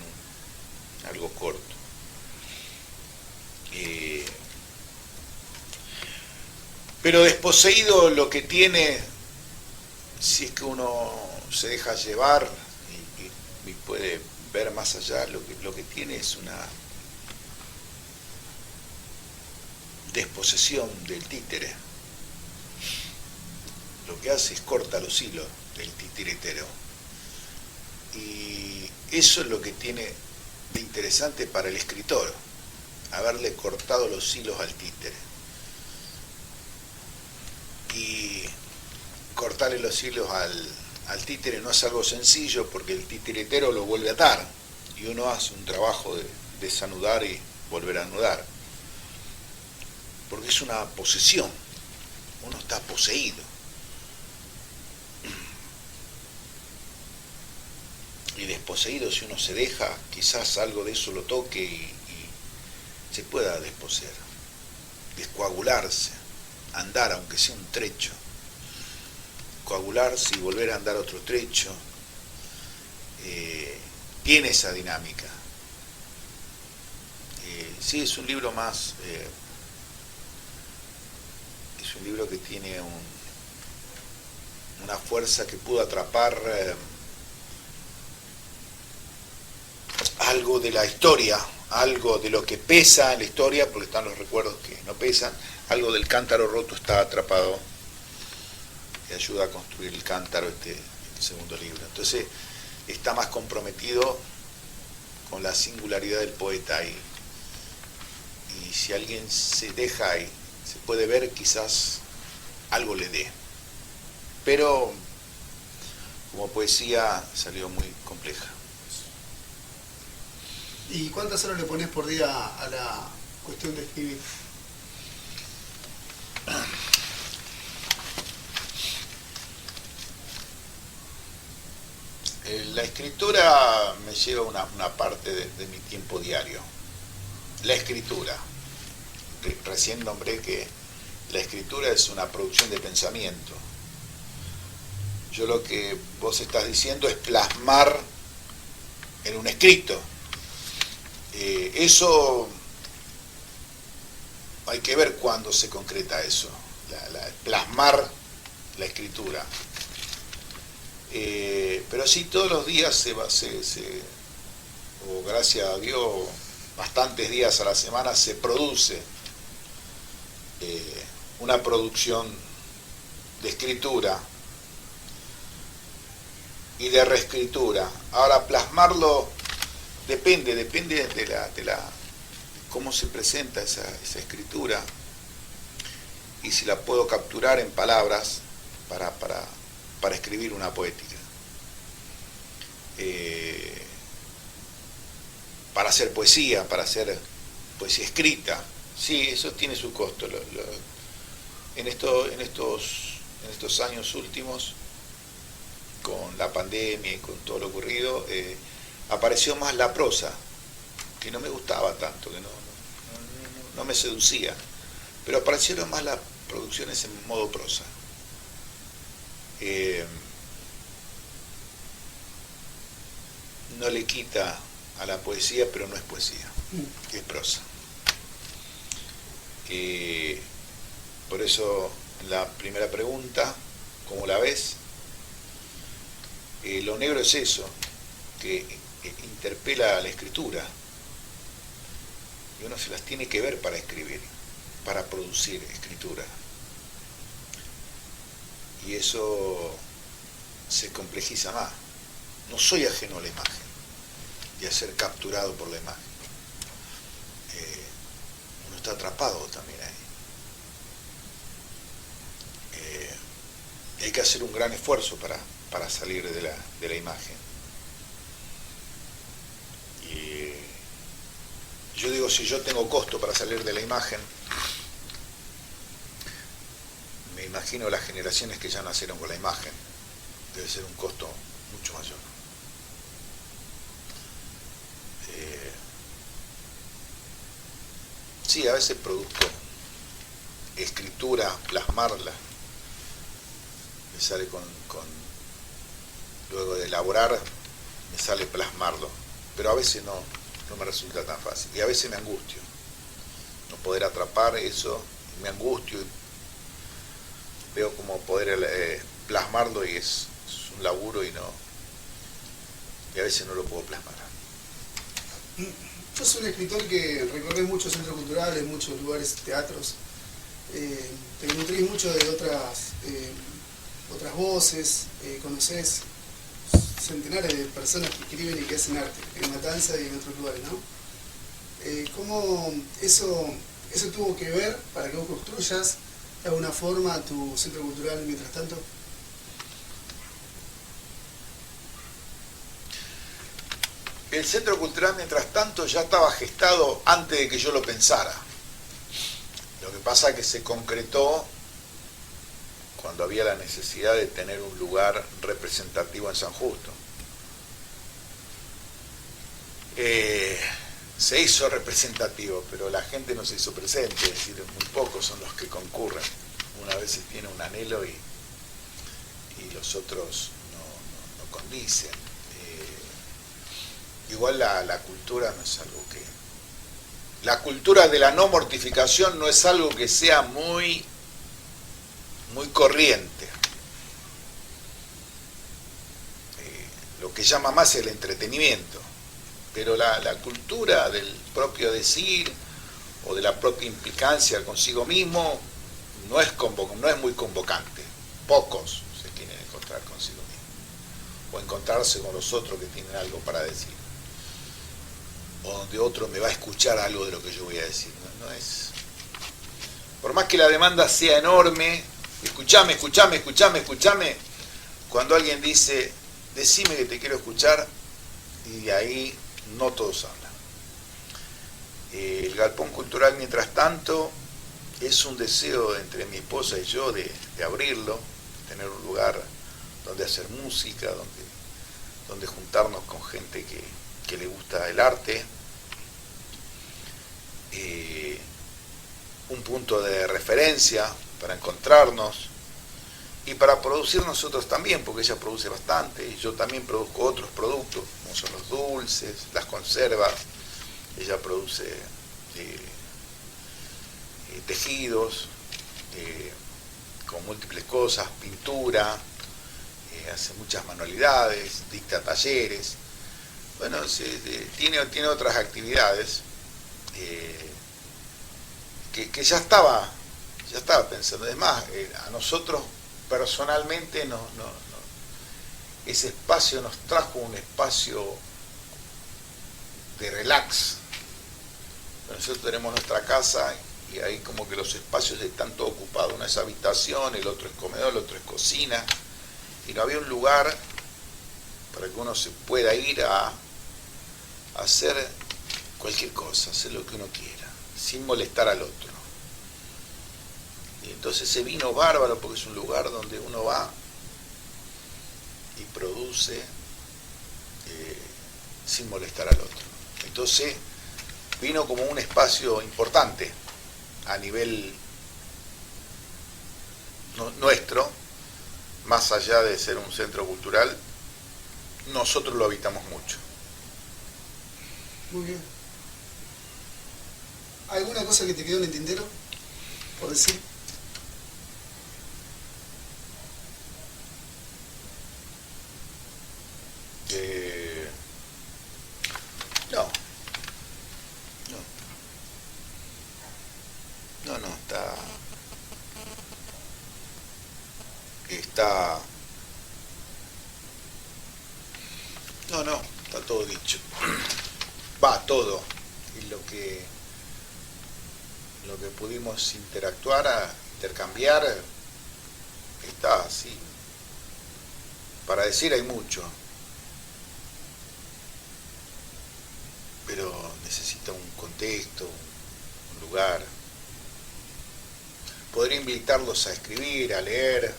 Speaker 1: algo corto. Pero Desposeído lo que tiene, si es que uno se deja llevar y puede ver más allá, lo que tiene es una desposesión del títere. Lo que hace es corta los hilos del titiritero. Y eso es lo que tiene de interesante para el escritor, haberle cortado los hilos al títere. Y cortarle los hilos al títere no es algo sencillo, porque el titiritero lo vuelve a atar, y uno hace un trabajo de desanudar y volver a anudar, porque es una posesión, uno está poseído. Y desposeído, si uno se deja, quizás algo de eso lo toque y se pueda desposeer, descoagularse, andar aunque sea un trecho, coagularse y volver a andar otro trecho. Tiene esa dinámica. Sí, es un libro más, es un libro que tiene una fuerza que pudo atrapar algo de la historia, algo de lo que pesa en la historia, porque están los recuerdos que no pesan, algo del cántaro roto está atrapado, que ayuda a construir el cántaro este segundo libro. Entonces está más comprometido con la singularidad del poeta, y si alguien se deja y se puede ver, quizás algo le dé. Pero como poesía salió muy compleja.
Speaker 2: ¿Y cuántas horas le pones por día a la cuestión de escribir?
Speaker 1: La escritura me lleva una parte de mi tiempo diario. La escritura. Recién nombré que la escritura es una producción de pensamiento. Yo lo que vos estás diciendo es plasmar en un escrito. Eso hay que ver cuándo se concreta eso, plasmar la escritura. Pero sí, todos los días o gracias a Dios, bastantes días a la semana se produce una producción de escritura y de reescritura. Ahora, plasmarlo depende de cómo se presenta esa escritura, y si la puedo capturar en palabras para escribir una poética. Para hacer poesía escrita, sí, eso tiene su costo. En estos años últimos, con la pandemia y con todo lo ocurrido, apareció más la prosa, que no me gustaba tanto, que no me seducía, pero aparecieron más las producciones en modo prosa. no le quita a la poesía, pero no es poesía, es prosa. Por eso, la primera pregunta, ¿cómo la ves? Lo negro es eso, que interpela a la escritura. Y uno se las tiene que ver para escribir, para producir escritura. Y eso se complejiza más. No soy ajeno a la imagen y a ser capturado por la imagen. Uno está atrapado también ahí. Hay que hacer un gran esfuerzo para salir de la imagen. Y yo digo, si yo tengo costo para salir de la imagen, me imagino las generaciones que ya nacieron con la imagen. Debe ser un costo mucho mayor. Sí, a veces produzco escritura, plasmarla. Me sale luego de elaborar, me sale plasmarlo. Pero a veces no me resulta tan fácil. Y a veces me angustio. No poder atrapar eso, me angustio. Veo como poder plasmarlo y es un laburo y a veces no lo puedo plasmar.
Speaker 2: Yo soy un escritor que recorre muchos centros culturales, muchos lugares, teatros. Te nutrís mucho de otras voces, conocés centenares de personas que escriben y que hacen arte, en Matanza y en otros lugares, ¿no? ¿Cómo eso tuvo que ver para que vos construyas de alguna forma tu centro cultural mientras tanto?
Speaker 1: El centro cultural, mientras tanto, ya estaba gestado antes de que yo lo pensara. Lo que pasa es que se concretó cuando había la necesidad de tener un lugar representativo en San Justo. Se hizo representativo, pero la gente no se hizo presente, es decir, muy pocos son los que concurren. Una vez tiene un anhelo y los otros no condicen. Igual la cultura no es algo que... La cultura de la no mortificación no es algo que sea muy corriente. Lo que llama más es el entretenimiento. Pero la cultura del propio decir o de la propia implicancia consigo mismo no es muy convocante. Pocos se quieren encontrar consigo mismo. O encontrarse con los otros que tienen algo para decir. O donde otro me va a escuchar algo de lo que yo voy a decir. No es. Por más que la demanda sea enorme, escuchame, cuando alguien dice, decime que te quiero escuchar, y de ahí no todos hablan. El galpón cultural, mientras tanto, es un deseo entre mi esposa y yo de abrirlo, de tener un lugar donde hacer música, donde juntarnos con gente que le gusta el arte, un punto de referencia para encontrarnos y para producir nosotros también, porque ella produce bastante y yo también produzco otros productos, como son los dulces, las conservas. Ella produce tejidos con múltiples cosas, pintura, hace muchas manualidades, dicta talleres. Bueno, tiene otras actividades que ya estaba pensando. Además, a nosotros personalmente ese espacio nos trajo un espacio de relax. Nosotros tenemos nuestra casa y ahí como que los espacios están todos ocupados. Uno es habitación, el otro es comedor, el otro es cocina. Y no había un lugar para que uno se pueda ir a hacer cualquier cosa, hacer lo que uno quiera, sin molestar al otro. Y entonces se vino bárbaro porque es un lugar donde uno va y produce sin molestar al otro. Entonces vino como un espacio importante a nivel nuestro, más allá de ser un centro cultural, nosotros lo habitamos mucho.
Speaker 2: Muy bien. ¿Alguna cosa que te quedó en el tintero por decir?
Speaker 1: No, está todo dicho. Va, todo. Y lo que pudimos intercambiar, está así. Para decir hay mucho, pero necesita un contexto, un lugar. Podría invitarlos a escribir, a leer,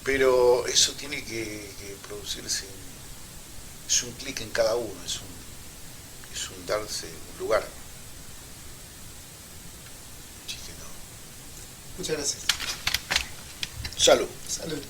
Speaker 1: pero eso tiene que producirse. Es un clic en cada uno, es un darse un lugar. Así que no.
Speaker 2: Muchas gracias.
Speaker 1: Salud.
Speaker 2: Salud.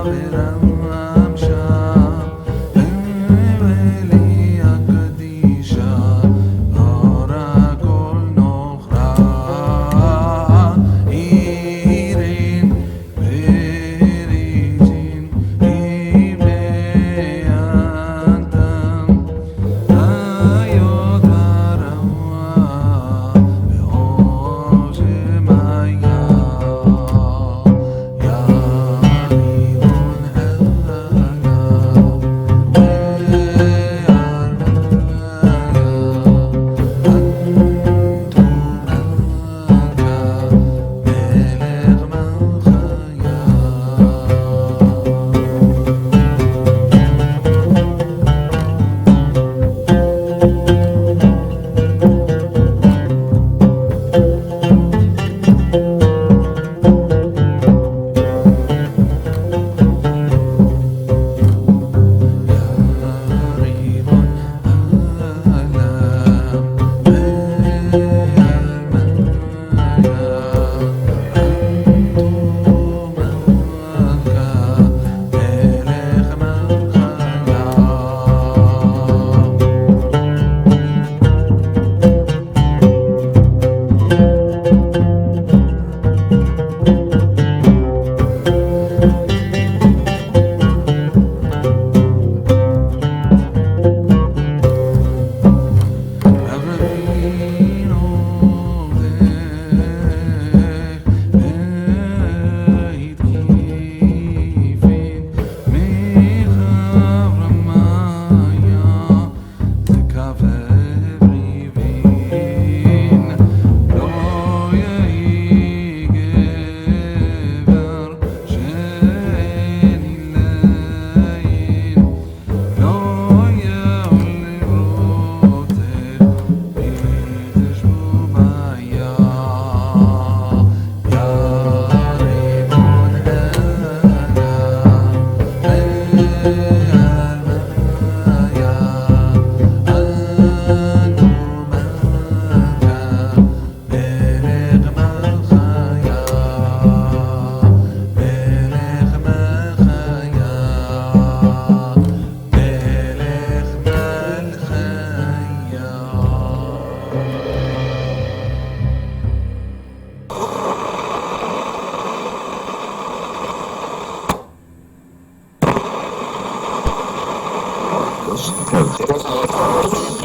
Speaker 3: برم شم ولی Fuerte.